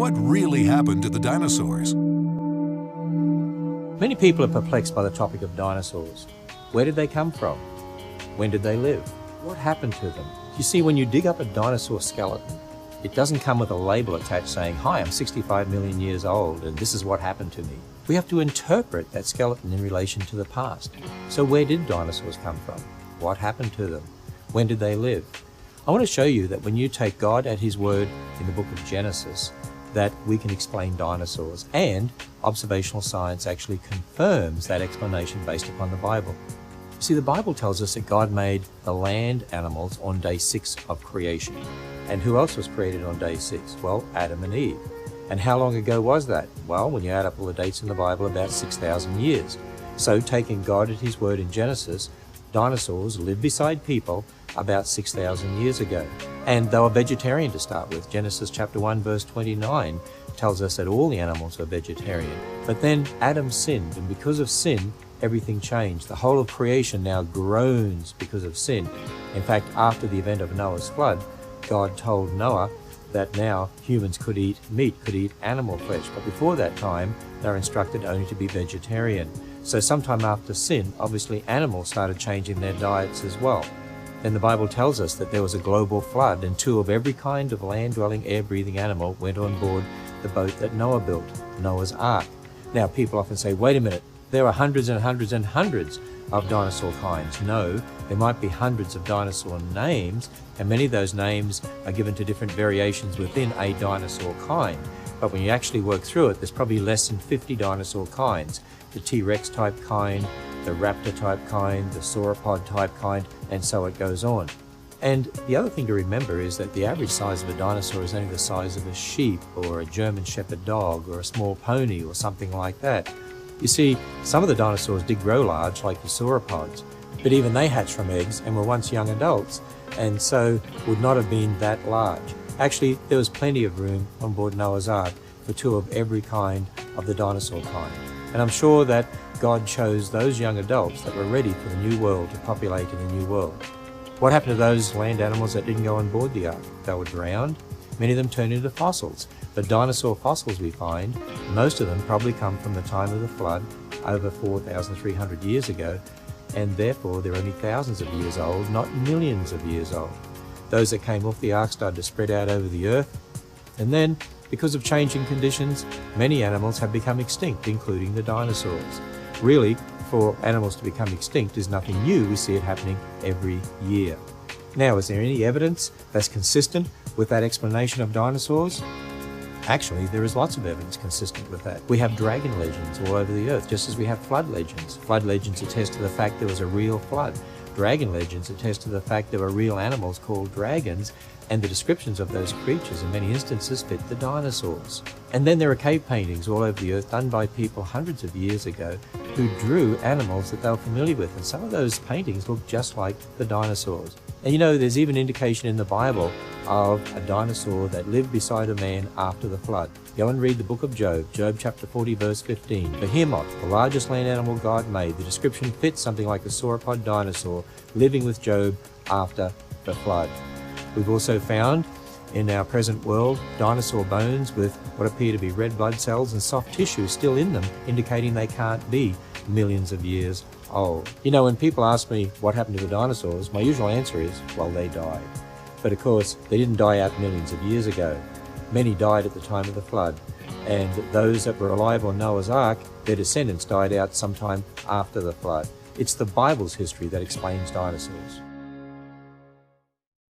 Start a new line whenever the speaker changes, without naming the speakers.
What really happened to the dinosaurs?
Many people are perplexed by the topic of dinosaurs. Where did they come from? When did they live? What happened to them? You see, when you dig up a dinosaur skeleton, it doesn't come with a label attached saying, "Hi, I'm 65 million years old and this is what happened to me." We have to interpret that skeleton in relation to the past. So where did dinosaurs come from? What happened to them? When did they live? I want to show you that when you take God at His word in the book of Genesis, that we can explain dinosaurs, and observational science actually confirms that explanation based upon the Bible. You see, the Bible tells us that God made the land animals on day 6 of creation. And who else was created on day 6? Well, Adam and Eve. And how long ago was that? Well, when you add up all the dates in the Bible, about 6,000 years. So, taking God at His word in Genesis, dinosaurs lived beside people about 6,000 years ago. And they were vegetarian to start with. Genesis chapter 1 verse 29 tells us that all the animals were vegetarian. But then Adam sinned, and because of sin, everything changed. The whole of creation now groans because of sin. In fact, after the event of Noah's flood, God told Noah that now humans could eat meat, could eat animal flesh. But before that time, they were instructed only to be vegetarian. So sometime after sin, obviously animals started changing their diets as well. Then the Bible tells us that there was a global flood, and 2 of every kind of land-dwelling, air-breathing animal went on board the boat that Noah built, Noah's Ark. Now, people often say, wait a minute, there are hundreds and hundreds and hundreds of dinosaur kinds. No, there might be hundreds of dinosaur names, and many of those names are given to different variations within a dinosaur kind. But when you actually work through it, there's probably less than 50 dinosaur kinds. The T-Rex type kind, the raptor type kind, the sauropod type kind, and so it goes on. And the other thing to remember is that the average size of a dinosaur is only the size of a sheep or a German shepherd dog or a small pony or something like that. You see, some of the dinosaurs did grow large, like the sauropods, but even they hatched from eggs and were once young adults, and so would not have been that large. Actually, there was plenty of room on board Noah's Ark for 2 of every kind of the dinosaur kind. And I'm sure that God chose those young adults that were ready for the new world to populate in the new world. What happened to those land animals that didn't go on board the Ark? They were drowned. Many of them turned into fossils. The dinosaur fossils we find, most of them probably come from the time of the flood, over 4,300 years ago, and therefore they're only thousands of years old, not millions of years old. Those that came off the Ark started to spread out over the earth, and then, because of changing conditions, many animals have become extinct, including the dinosaurs. Really, for animals to become extinct is nothing new. We see it happening every year. Now, is there any evidence that's consistent with that explanation of dinosaurs? Actually, there is lots of evidence consistent with that. We have dragon legends all over the earth, just as we have flood legends. Flood legends attest to the fact there was a real flood. Dragon legends attest to the fact there were real animals called dragons, and the descriptions of those creatures in many instances fit the dinosaurs. And then there are cave paintings all over the earth done by people hundreds of years ago who drew animals that they were familiar with, and some of those paintings look just like the dinosaurs. And you know, there's even indication in the Bible of a dinosaur that lived beside a man after the flood. Go and read the book of Job, Job chapter 40 verse 15. Behemoth, the largest land animal God made. The description fits something like a sauropod dinosaur living with Job after the flood. We've also found in our present world dinosaur bones with what appear to be red blood cells and soft tissue still in them, indicating they can't be millions of years old. You know, when people ask me what happened to the dinosaurs, my usual answer is, well, they died. But of course, they didn't die out millions of years ago. Many died at the time of the flood, and those that were alive on Noah's Ark, their descendants died out sometime after the flood. It's the Bible's history that explains dinosaurs.